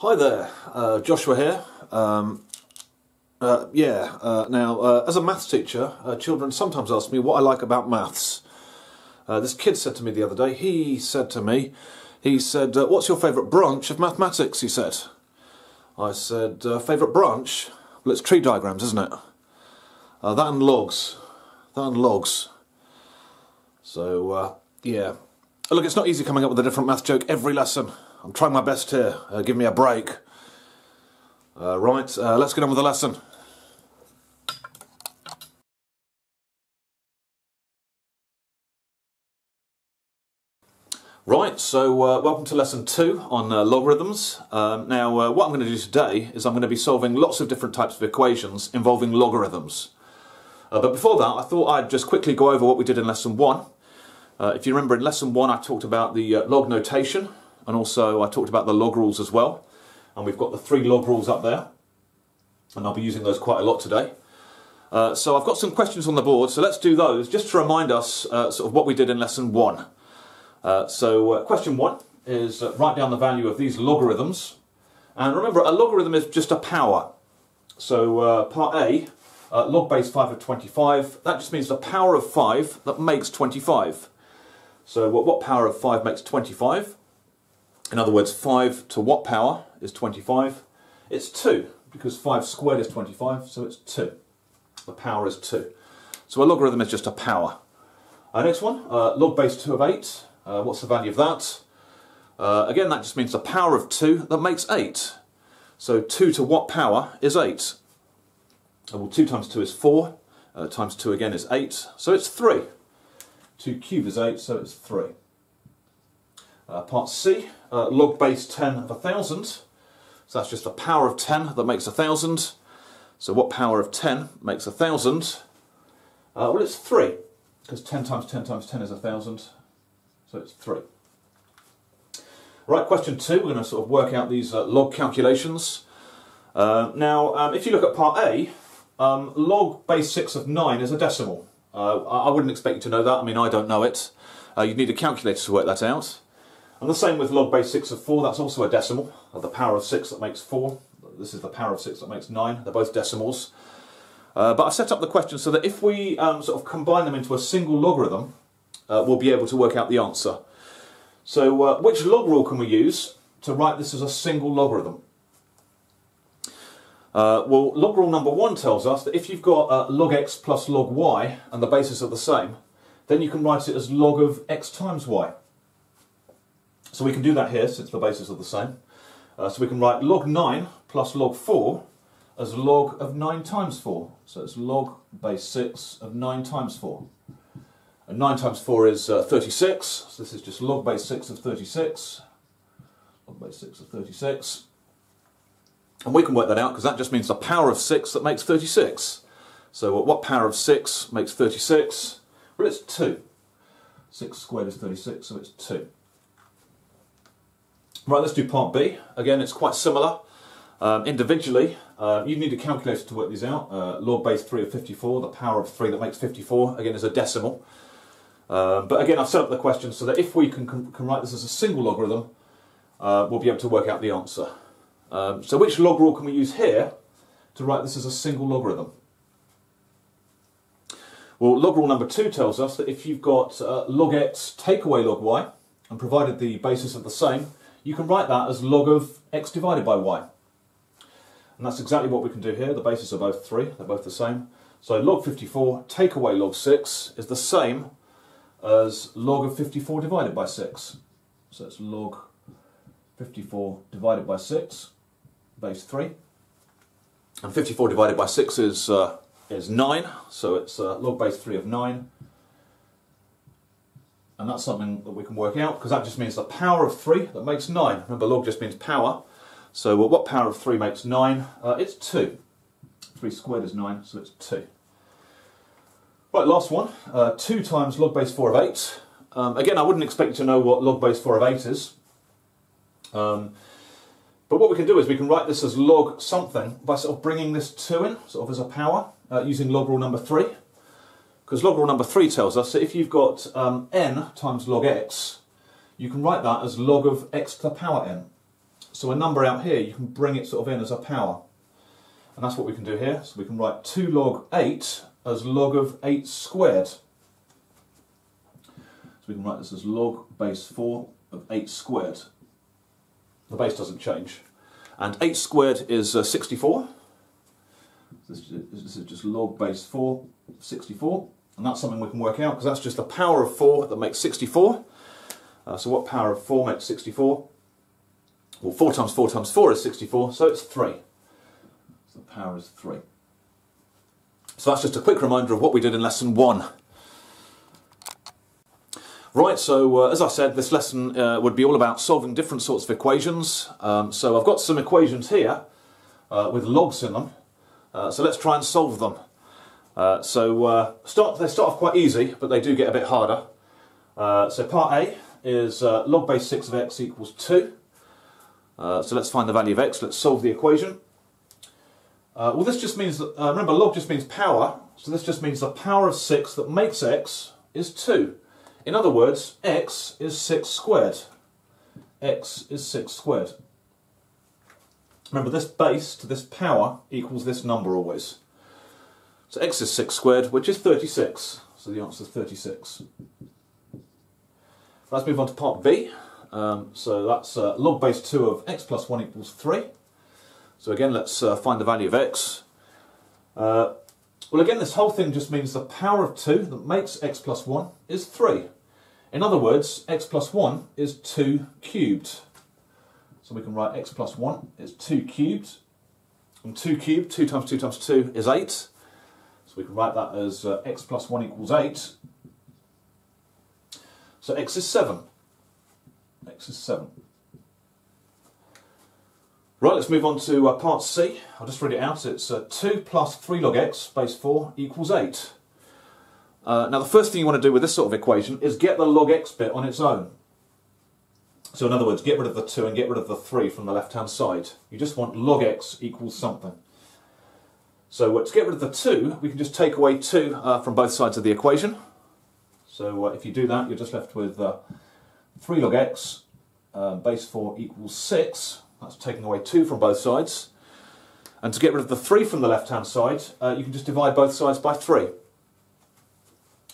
Hi there, Joshua here. As a maths teacher, children sometimes ask me what I like about maths. This kid said to me the other day, he said, what's your favourite branch of mathematics, he said. I said, favourite branch? Well, it's tree diagrams, isn't it? That and logs. So, yeah. Look, it's not easy coming up with a different math joke every lesson. I'm trying my best here. Give me a break. Let's get on with the lesson. Right, so welcome to lesson 2 on logarithms. What I'm going to do today is I'm going to be solving lots of different types of equations involving logarithms. But before that, I thought I'd just quickly go over what we did in lesson 1. If you remember, in lesson 1 I talked about the log notation, and also I talked about the log rules as well. And we've got the 3 log rules up there, and I'll be using those quite a lot today. So I've got some questions on the board, so let's do those just to remind us sort of what we did in lesson 1. Question 1 is write down the value of these logarithms. And remember, a logarithm is just a power. So part A, log base 5 of 25, that just means the power of 5 that makes 25. So what power of 5 makes 25? In other words, 5 to what power is 25? It's 2, because 5 squared is 25, so it's 2. The power is 2. So a logarithm is just a power. Next one, log base 2 of 8. What's the value of that? Again, that just means the power of 2 that makes 8. So 2 to what power is 8? Well, 2 times 2 is 4, times 2 again is 8, so it's 3. 2 cubed is 8, so it's 3. Part C, log base 10 of 1,000. So that's just the power of 10 that makes 1,000. So what power of 10 makes 1,000? Well, it's 3, because 10 times 10 times 10 is 1,000. So it's 3. Right, question 2, we're going to sort of work out these log calculations. If you look at part A, log base 6 of 9 is a decimal. I wouldn't expect you to know that. I mean, I don't know it. You'd need a calculator to work that out. And the same with log base 6 of 4, that's also a decimal. The power of 6 that makes 4. This is the power of 6 that makes 9. They're both decimals. But I've set up the question so that if we sort of combine them into a single logarithm, we'll be able to work out the answer. So which log rule can we use to write this as a single logarithm? Well, log rule number 1 tells us that if you've got log x plus log y and the bases are the same, then you can write it as log of x times y. So we can do that here since the bases are the same. So we can write log 9 plus log 4 as log of 9 times 4. So it's log base 6 of 9 times 4. And 9 times 4 is 36, so this is just log base 6 of 36. Log base 6 of 36. And we can work that out because that just means the power of 6 that makes 36. So what power of 6 makes 36? Well, it's 2. 6 squared is 36, so it's 2. Right, let's do part B. Again, it's quite similar. Individually, you need a calculator to work these out. Log base 3 of 54, the power of 3 that makes 54, again, is a decimal. But again, I've set up the question so that if we can write this as a single logarithm, we'll be able to work out the answer. So which log rule can we use here to write this as a single logarithm? Well, log rule number 2 tells us that if you've got log x take away log y, and provided the bases are the same, you can write that as log of x divided by y. And that's exactly what we can do here. The bases are both 3, they're both the same. So log 54 take away log 6 is the same as log of 54 divided by 6. So it's log 54 divided by 6, base 3. And 54 divided by 6 is 9, so it's log base 3 of 9. And that's something that we can work out, because that just means the power of 3 that makes 9. Remember, log just means power. So what power of 3 makes 9? It's 2. 3 squared is 9, so it's 2. Right, last one. 2 times log base 4 of 8. Again, I wouldn't expect you to know what log base 4 of 8 is. But what we can do is we can write this as log something by sort of bringing this 2 in, sort of as a power, using log rule number 3. Because log rule number 3 tells us that if you've got n times log x, you can write that as log of x to the power n. So a number out here, you can bring it sort of in as a power. And that's what we can do here. So we can write 2 log 8 as log of 8 squared. So we can write this as log base 4 of 8 squared. The base doesn't change. And 8 squared is 64. This is just log base 4 of 64. And that's something we can work out because that's just the power of 4 that makes 64. So what power of 4 makes 64? Well, 4 times 4 times 4 is 64, so it's 3. So the power is 3. So that's just a quick reminder of what we did in lesson 1. Right, so as I said, this lesson would be all about solving different sorts of equations. So I've got some equations here with logs in them. So let's try and solve them. They start off quite easy, but they do get a bit harder. So part A is log base 6 of x equals 2. So let's find the value of x. Let's solve the equation. Well, this just means that, remember, log just means power. So this just means the power of 6 that makes x is 2. In other words, x is 6 squared. X is 6 squared. Remember, this base to this power equals this number always. So x is 6 squared, which is 36. So the answer is 36. Let's move on to part B. So that's log base 2 of x plus 1 equals 3. So again, let's find the value of x. Well, again, this whole thing just means the power of 2 that makes x plus 1 is 3. In other words, x plus 1 is 2 cubed. So we can write x plus 1 is 2 cubed. And 2 cubed, 2 times 2 times 2 is 8. So we can write that as x plus 1 equals 8. So x is 7. X is 7. Right, let's move on to part C. I'll just read it out. It's 2 plus 3 log x base 4 equals 8. Now the first thing you want to do with this sort of equation is get the log x bit on its own. So in other words, get rid of the 2 and get rid of the 3 from the left hand side. You just want log x equals something. So to get rid of the 2, we can just take away 2 from both sides of the equation. So if you do that, you're just left with 3 log x base 4 equals 6. That's taking away 2 from both sides. And to get rid of the 3 from the left hand side, you can just divide both sides by 3.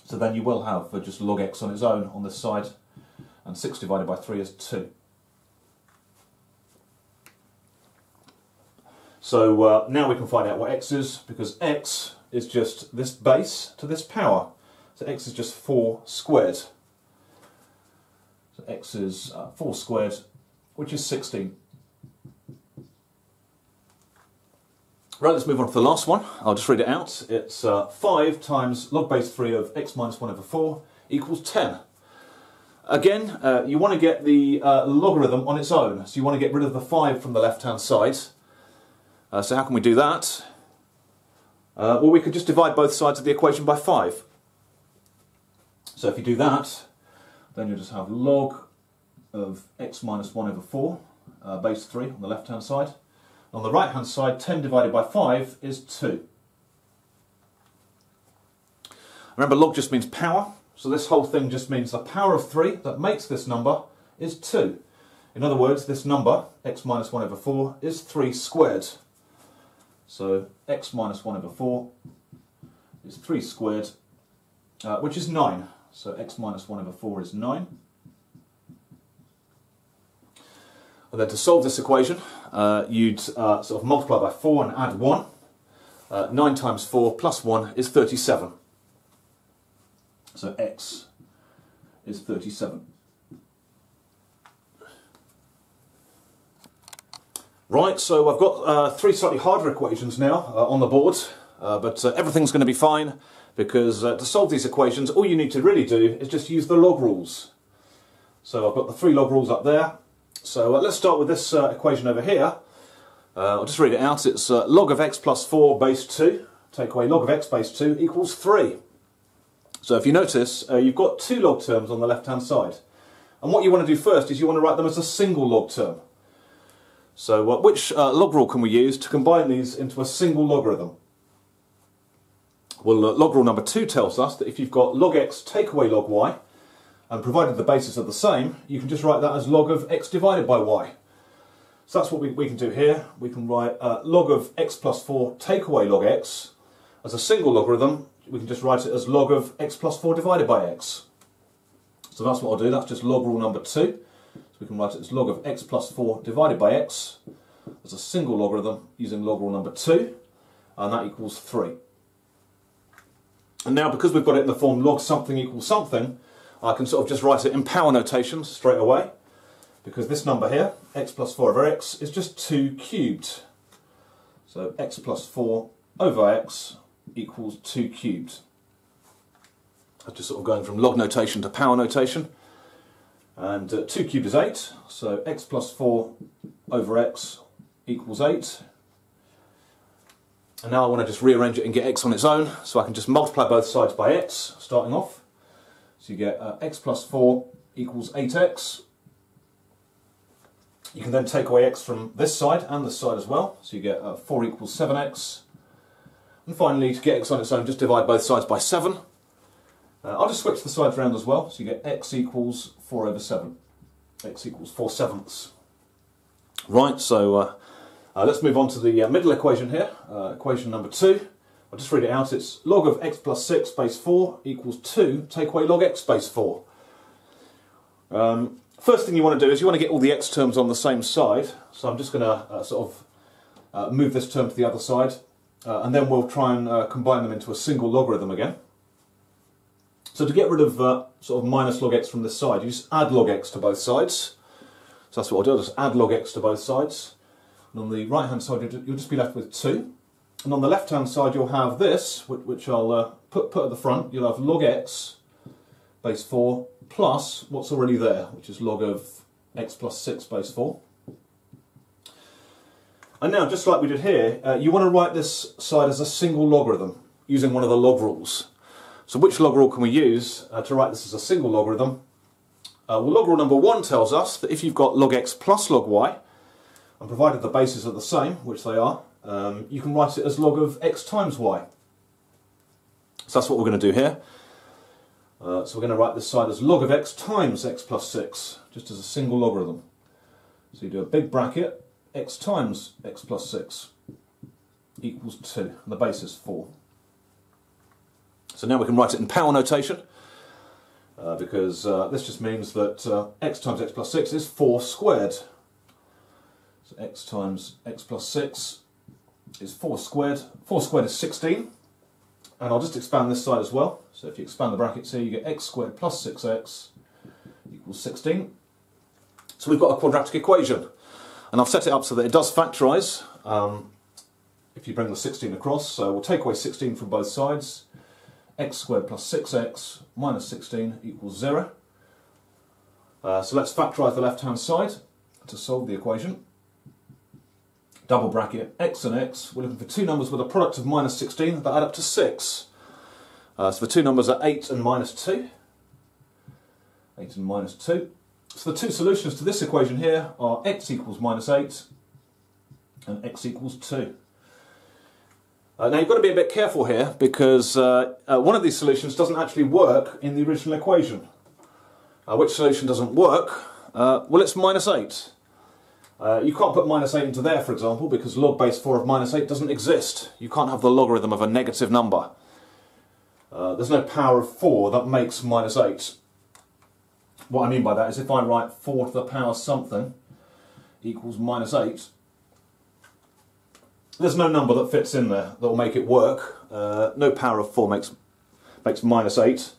So then you will have just log x on its own on this side, and 6 divided by 3 is 2. So now we can find out what x is, because x is just this base to this power. So x is just 4 squared. So x is 4 squared, which is 16. Right, let's move on to the last one. I'll just read it out. It's 5 times log base 3 of x minus 1 over 4 equals 10. Again, you want to get the logarithm on its own. So you want to get rid of the 5 from the left-hand side. So how can we do that? Well, we could just divide both sides of the equation by 5. So if you do that, then you'll just have log of x minus 1 over 4, base 3 on the left-hand side. On the right-hand side, 10 divided by 5 is 2. Remember, log just means power, so this whole thing just means the power of 3 that makes this number is 2. In other words, this number, x minus 1 over 4, is 3 squared. So x minus 1 over 4 is 3 squared, which is 9. So x minus 1 over 4 is 9. And then to solve this equation, you'd sort of multiply by 4 and add 1. 9 times 4 plus 1 is 37. So x is 37. Right, so I've got 3 slightly harder equations now on the board, but everything's going to be fine, because to solve these equations, all you need to really do is just use the log rules. So I've got the 3 log rules up there. So let's start with this equation over here. I'll just read it out. It's log of x plus 4 base 2, take away log of x base 2 equals 3. So if you notice, you've got 2 log terms on the left-hand side. And what you want to do first is you want to write them as a single log term. So which log rule can we use to combine these into a single logarithm? Well, log rule number 2 tells us that if you've got log x take away log y, and provided the bases are the same, you can just write that as log of x divided by y. So that's what we can do here. We can write log of x plus 4 take away log x as a single logarithm. We can just write it as log of x plus 4 divided by x. So that's what I'll do. That's just log rule number 2. So we can write it as log of x plus 4 divided by x as a single logarithm using log rule number 2, and that equals 3. And now, because we've got it in the form log something equals something, I can sort of just write it in power notation straight away, because this number here, x plus 4 over x, is just 2 cubed. So x plus 4 over x equals 2 cubed. I'm just sort of going from log notation to power notation. And 2 cubed is 8, so x plus 4 over x equals 8. And now I want to just rearrange it and get x on its own, so I can just multiply both sides by x, starting off. So you get x plus 4 equals 8x. You can then take away x from this side and this side as well, so you get 4 equals 7x. And finally, to get x on its own, just divide both sides by 7. I'll just switch the sides around as well, so you get x equals 4 over 7. X equals 4 sevenths. Right, so let's move on to the middle equation here, equation number 2. I'll just read it out. It's log of x plus 6 base 4 equals 2, take away log x base 4. First thing you want to do is you want to get all the x terms on the same side, so I'm just going to sort of move this term to the other side, and then we'll try and combine them into a single logarithm again. So to get rid of sort of minus log x from this side, you just add log x to both sides. So that's what I'll do, I'll just add log x to both sides. And on the right hand side you'll just be left with 2. And on the left hand side you'll have this, which I'll put at the front. You'll have log x base 4 plus what's already there, which is log of x plus 6 base 4. And now, just like we did here, you want to write this side as a single logarithm using one of the log rules. So which log rule can we use to write this as a single logarithm? Well, log rule number 1 tells us that if you've got log x plus log y, and provided the bases are the same, which they are, you can write it as log of x times y. So that's what we're going to do here. So we're going to write this side as log of x times x plus 6, just as a single logarithm. So you do a big bracket, x times x plus 6 equals 2, and the base is 4. So now we can write it in power notation, because this just means that x times x plus 6 is 4 squared. So x times x plus 6 is 4 squared. 4 squared is 16. And I'll just expand this side as well. So if you expand the brackets here, you get x squared plus 6x equals 16. So we've got a quadratic equation. And I've set it up so that it does factorise if you bring the 16 across. So we'll take away 16 from both sides. X squared plus 6x minus 16 equals 0. So let's factorise the left-hand side to solve the equation. Double bracket, x and x. We're looking for two numbers with a product of minus 16 that add up to 6. So the two numbers are 8 and minus 2. 8 and minus 2. So the two solutions to this equation here are x equals minus 8 and x equals 2. Now you've got to be a bit careful here, because one of these solutions doesn't actually work in the original equation. Which solution doesn't work? Well, it's minus 8. You can't put minus 8 into there, for example, because log base 4 of minus 8 doesn't exist. You can't have the logarithm of a negative number. There's no power of 4 that makes minus 8. What I mean by that is if I write 4 to the power something equals minus 8, there's no number that fits in there that will make it work. No power of 4 makes minus 8.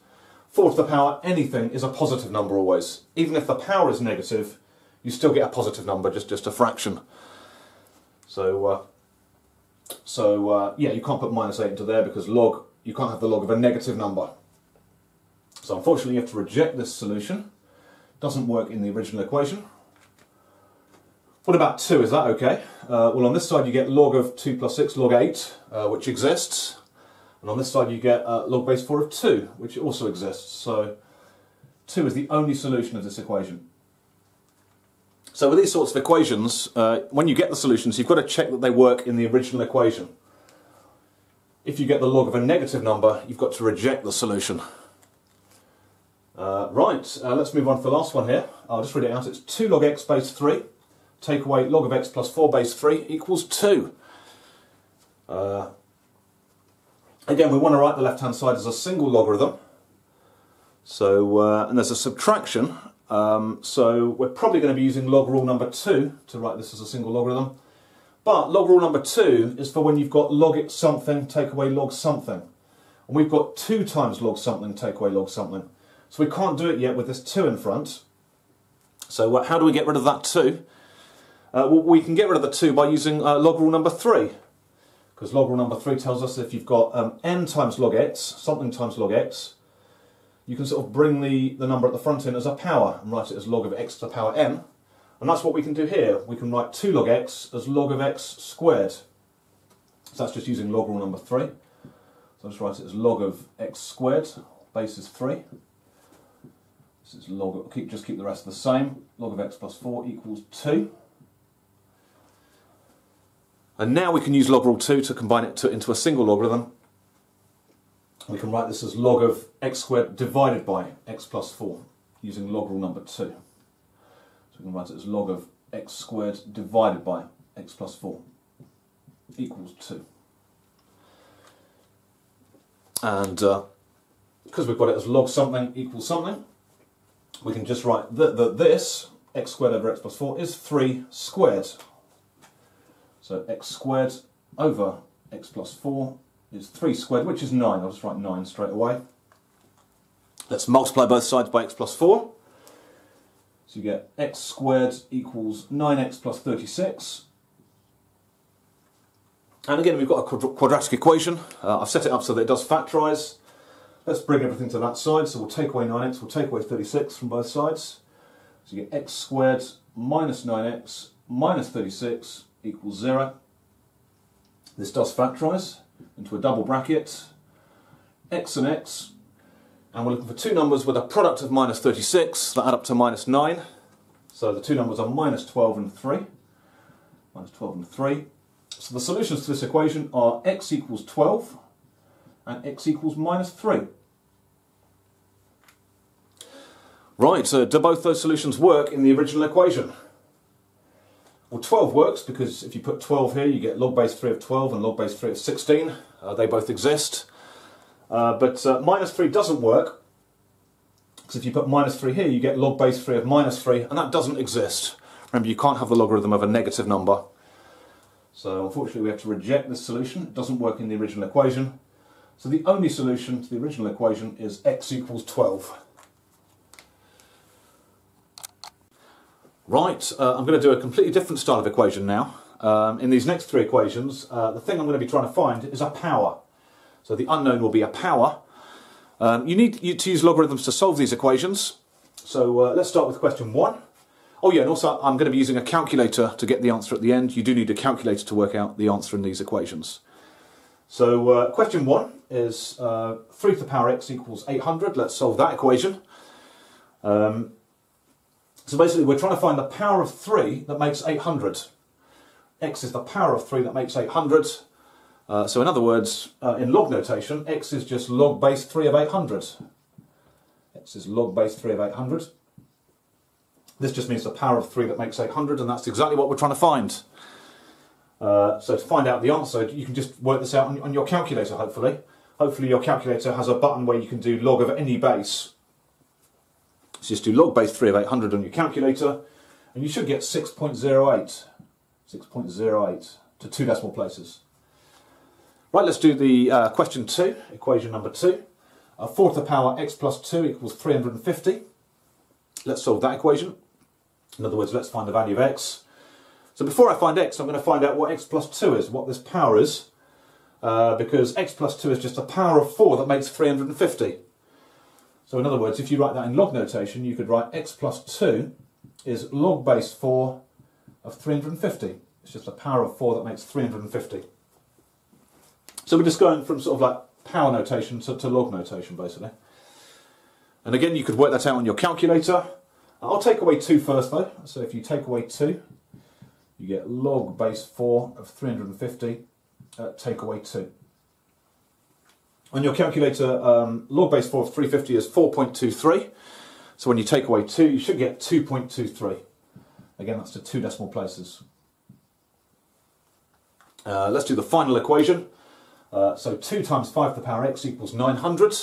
4 to the power anything is a positive number always. Even if the power is negative, you still get a positive number, just a fraction. So yeah, you can't put minus 8 into there because you can't have the log of a negative number. So unfortunately you have to reject this solution. Doesn't work in the original equation. What about 2? Is that okay? Well, on this side you get log of 2 plus 6, log 8, which exists. And on this side you get log base 4 of 2, which also exists. So 2 is the only solution of this equation. So with these sorts of equations, when you get the solutions, you've got to check that they work in the original equation. If you get the log of a negative number, you've got to reject the solution. Right, let's move on to the last one here. I'll just read it out. It's 2 log x base 3. take away log of x plus 4 base 3 equals 2. Again, we want to write the left-hand side as a single logarithm. So, and there's a subtraction. So we're probably going to be using log rule number 2 to write this as a single logarithm. But log rule number 2 is for when you've got log it something, take away log something. And we've got 2 times log something, take away log something. So we can't do it yet with this 2 in front. So how do we get rid of that 2? Well, we can get rid of the 2 by using log rule number 3. Because log rule number 3 tells us if you've got n times log x, something times log x, you can sort of bring the number at the front in as a power and write it as log of x to the power n. And that's what we can do here. We can write 2 log x as log of x squared. So that's just using log rule number 3. So I'll just write it as log of x squared, base is 3. This is log of, just keep the rest the same. Log of x plus 4 equals 2. And now we can use log rule 2 to combine it into a single logarithm. We can write this as log of x squared divided by x plus 4 using log rule number 2. So we can write it as log of x squared divided by x plus 4 equals 2. And because we've got it as log something equals something, we can just write that this, x squared over x plus 4, is 3 squared. So x squared over x plus 4 is 3 squared, which is 9. I'll just write 9 straight away. Let's multiply both sides by x plus 4. So you get x squared equals 9x plus 36. And again, we've got a quadratic equation. I've set it up so that it does factorise. Let's bring everything to that side. So we'll take away 9x, we'll take away 36 from both sides. So you get x squared minus 9x minus 36 equals 0. This does factorise into a double bracket, x and x, and we're looking for 2 numbers with a product of minus 36 that add up to minus 9. So the 2 numbers are minus 12 and 3. Minus 12 and 3. So the solutions to this equation are x equals 12 and x equals minus 3. Right, so do both those solutions work in the original equation? Well, 12 works because if you put 12 here, you get log base 3 of 12 and log base 3 of 16. They both exist. But minus 3 doesn't work because if you put minus 3 here, you get log base 3 of minus 3, and that doesn't exist. Remember, you can't have the logarithm of a negative number. So unfortunately, we have to reject this solution. It doesn't work in the original equation. So the only solution to the original equation is x equals 12. Right, I'm going to do a completely different style of equation now. In these next 3 equations, the thing I'm going to be trying to find is a power. So the unknown will be a power. You need to use logarithms to solve these equations. So let's start with question 1. Oh yeah, and also I'm going to be using a calculator to get the answer at the end. You do need a calculator to work out the answer in these equations. So question 1 is 3 to the power x equals 800. Let's solve that equation. So basically we're trying to find the power of 3 that makes 800. X is the power of 3 that makes 800. So in other words, in log notation, x is just log base 3 of 800. X is log base 3 of 800. This just means the power of 3 that makes 800, and that's exactly what we're trying to find. So to find out the answer, you can just work this out on your calculator, hopefully. Hopefully your calculator has a button where you can do log of any base. So just do log base 3 of 800 on your calculator, and you should get 6.08. 6.08 to 2 decimal places. Right, let's do the question 2, equation number 2. 4 to the power x plus 2 equals 350. Let's solve that equation. In other words, let's find the value of x. So before I find x, I'm going to find out what x plus 2 is, what this power is, because x plus 2 is just a power of 4 that makes 350. So in other words, if you write that in log notation, you could write x plus 2 is log base 4 of 350. It's just a power of 4 that makes 350. So we're just going from sort of like power notation to log notation, basically. And again, you could work that out on your calculator. I'll take away 2 first, though. So if you take away 2, you get log base 4 of 350, take away 2. On your calculator, log base 4 of 350 is 4.23. So when you take away 2, you should get 2.23. Again, that's to 2 decimal places. Let's do the final equation. So 2 times 5 to the power x equals 900.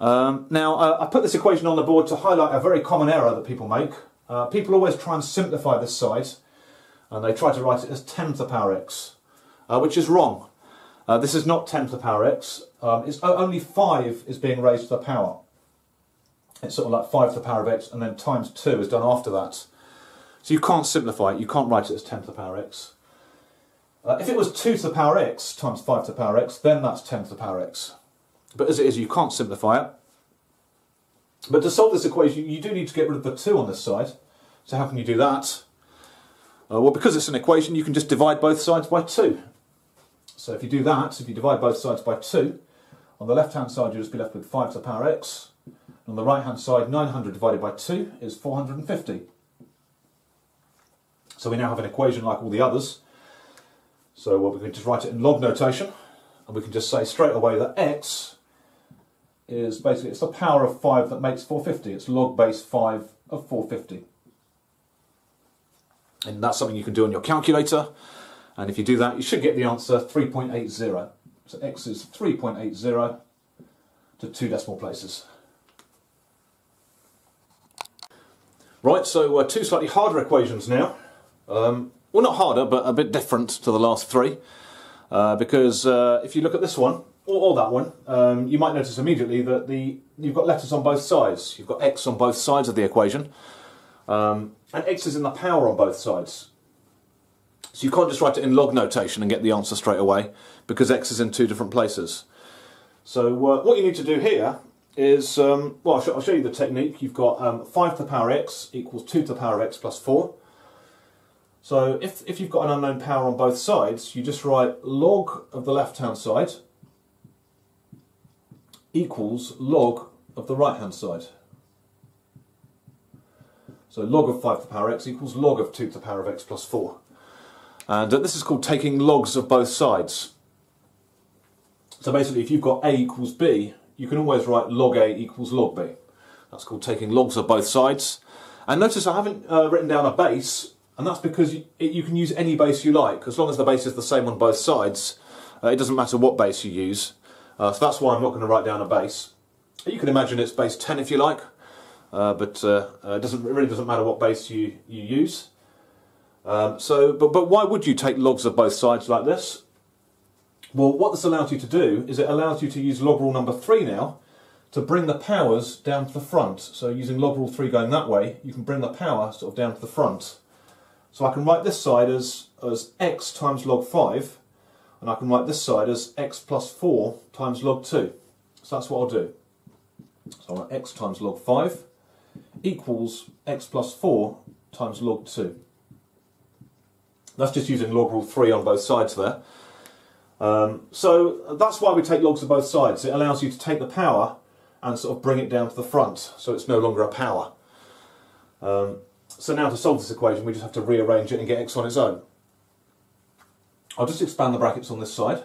Now, I put this equation on the board to highlight a very common error that people make. People always try and simplify this side, and they try to write it as 10 to the power x, which is wrong. This is not 10 to the power x. It's only 5 is being raised to the power. It's sort of like 5 to the power of x, and then times 2 is done after that. So you can't simplify it. You can't write it as 10 to the power x. If it was 2 to the power x times 5 to the power x, then that's 10 to the power x. But as it is, you can't simplify it. But to solve this equation, you do need to get rid of the 2 on this side. So how can you do that? Well, because it's an equation, you can just divide both sides by 2. So if you do that, if you divide both sides by 2, on the left-hand side you'll just be left with 5 to the power x. On the right-hand side, 900 divided by 2 is 450. So we now have an equation like all the others. So we can just write it in log notation, and we can just say straight away that x is basically, it's the power of 5 that makes 450. It's log base 5 of 450. And that's something you can do on your calculator. And if you do that, you should get the answer 3.80. So x is 3.80 to 2 decimal places. Right, so 2 slightly harder equations now. Well, not harder, but a bit different to the last 3. Because if you look at this one, or that one, you might notice immediately that you've got letters on both sides. You've got x on both sides of the equation. And x is in the power on both sides. So you can't just write it in log notation and get the answer straight away, because x is in 2 different places. So what you need to do here is, well, I'll show you the technique. You've got 5 to the power x equals 2 to the power of x plus 4. So if you've got an unknown power on both sides, you just write log of the left-hand side equals log of the right-hand side. So log of 5 to the power x equals log of 2 to the power of x plus 4. And this is called taking logs of both sides. So basically, if you've got a equals b, you can always write log a equals log b. That's called taking logs of both sides. And notice I haven't written down a base, and that's because you can use any base you like. As long as the base is the same on both sides, it doesn't matter what base you use. So that's why I'm not going to write down a base. You can imagine it's base 10 if you like, but it really doesn't matter what base you use. But why would you take logs of both sides like this? Well, what this allows you to do is it allows you to use log rule number 3 now to bring the powers down to the front. So using log rule 3 going that way, you can bring the power sort of down to the front. So I can write this side as x times log 5, and I can write this side as x plus 4 times log 2. So that's what I'll do. So I'll write x times log 5 equals x plus 4 times log 2. That's just using log rule 3 on both sides there. So that's why we take logs of both sides. It allows you to take the power and sort of bring it down to the front, so it's no longer a power. So now to solve this equation, we just have to rearrange it and get x on its own. I'll just expand the brackets on this side.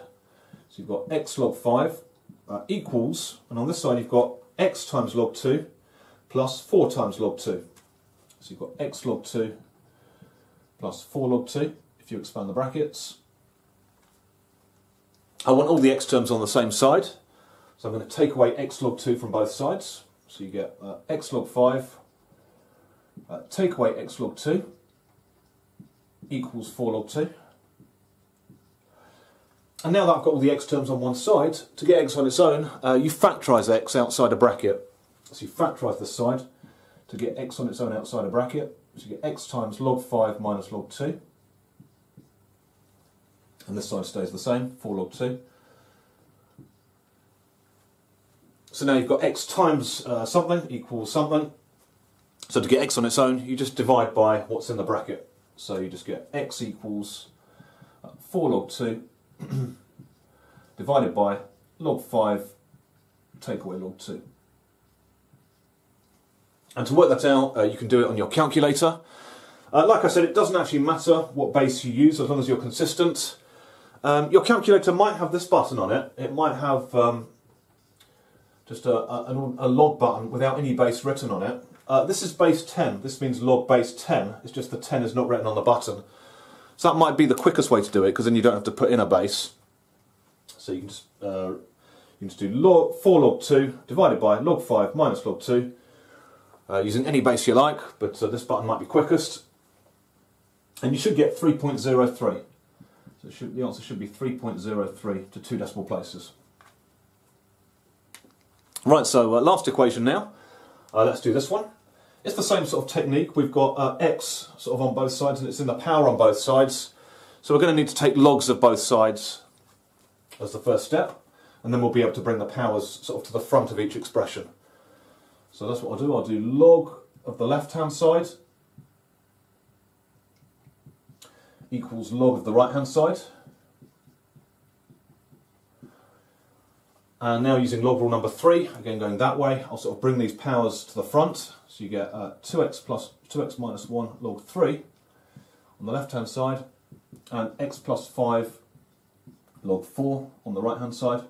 So you've got x log 5 equals, and on this side you've got x times log 2 plus 4 times log 2. So you've got x log 2 plus 4 log 2, if you expand the brackets. I want all the x terms on the same side, so I'm going to take away x log 2 from both sides. So you get x log 5, take away x log 2, equals 4 log 2. And now that I've got all the x terms on one side, to get x on its own, you factorise x outside a bracket. So you factorise this side to get x on its own outside a bracket. So you get x times log 5 minus log 2. And this side stays the same, 4 log 2. So now you've got x times something equals something. So to get x on its own, you just divide by what's in the bracket. So you just get x equals 4 log 2 divided by log 5, take away log 2. And to work that out, you can do it on your calculator. Like I said, it doesn't actually matter what base you use as long as you're consistent. Your calculator might have this button on it. It might have just a log button without any base written on it. This is base 10. This means log base 10. It's just the 10 is not written on the button. So that might be the quickest way to do it, because then you don't have to put in a base. So you can just do log 4 log 2 divided by log 5 minus log 2, using any base you like, but this button might be quickest. And you should get 3.03. So the answer should be 3.03 to 2 decimal places. Right, so last equation now. Let's do this one. It's the same sort of technique. We've got x sort of on both sides, and it's in the power on both sides. So we're going to need to take logs of both sides as the first step, and then we'll be able to bring the powers sort of to the front of each expression. So that's what I'll do. I'll do log of the left-hand side equals log of the right-hand side. And now using log rule number 3, again going that way, I'll sort of bring these powers to the front. So you get 2x minus 1 log 3 on the left-hand side, and x plus 5 log 4 on the right-hand side.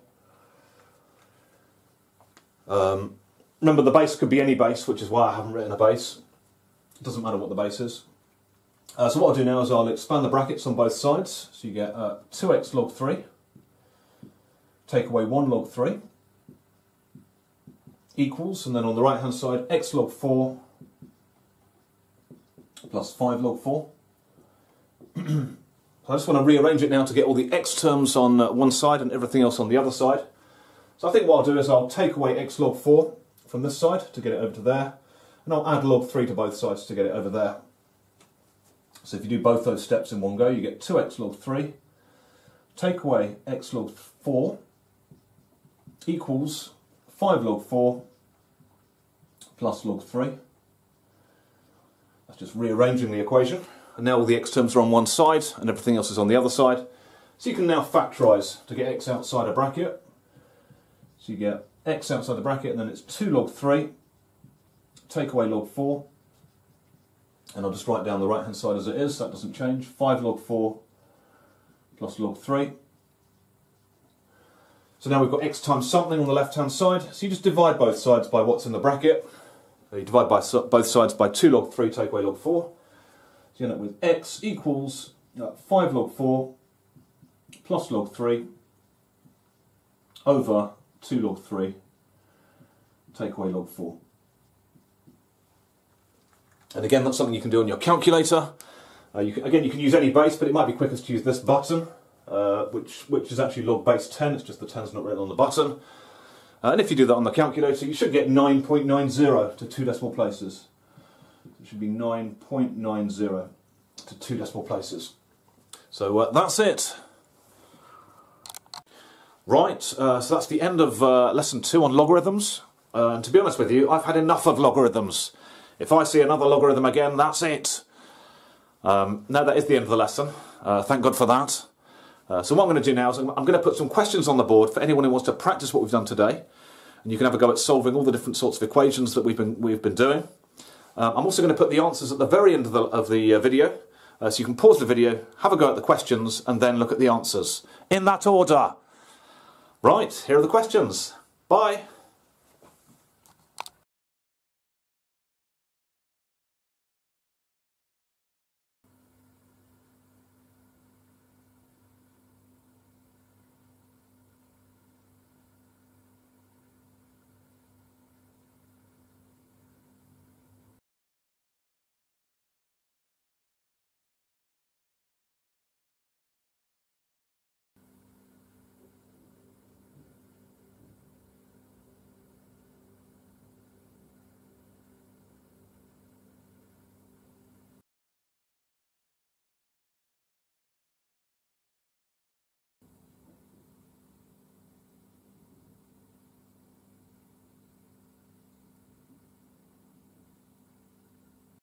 Remember, the base could be any base, which is why I haven't written a base. It doesn't matter what the base is. So what I'll do now is I'll expand the brackets on both sides. So you get 2x log 3, take away 1 log 3, equals, and then on the right hand side, x log 4 plus 5 log 4. So I just want to rearrange it now to get all the x terms on one side and everything else on the other side. So I think what I'll do is I'll take away x log 4 from this side to get it over to there, and I'll add log 3 to both sides to get it over there. So if you do both those steps in one go, you get 2x log 3, take away x log 4, equals 5 log 4 plus log 3. That's just rearranging the equation. And now all the x terms are on one side and everything else is on the other side. So you can now factorise to get x outside a bracket. So you get x outside the bracket, and then it's 2 log 3, take away log 4, and I'll just write down the right hand side as it is, that doesn't change, 5 log 4 plus log 3. So now we've got x times something on the left hand side, so you just divide both sides by what's in the bracket. So you divide by both sides by 2 log 3, take away log 4. So you end up with x equals 5 log 4 plus log 3 over 2 log 3, take away log 4. And again, that's something you can do on your calculator. You can use any base, but it might be quickest to use this button, which is actually log base 10, it's just the 10's not written on the button. And if you do that on the calculator, you should get 9.90 to 2 decimal places. It should be 9.90 to 2 decimal places. So that's it. Right, so that's the end of lesson 2 on logarithms. And to be honest with you, I've had enough of logarithms. If I see another logarithm again, that's it. Now that is the end of the lesson. Thank God for that. So what I'm going to do now is I'm going to put some questions on the board for anyone who wants to practice what we've done today. And you can have a go at solving all the different sorts of equations that we've been doing. I'm also going to put the answers at the very end of the video. So you can pause the video, have a go at the questions, and then look at the answers. In that order. Right, here are the questions. Bye.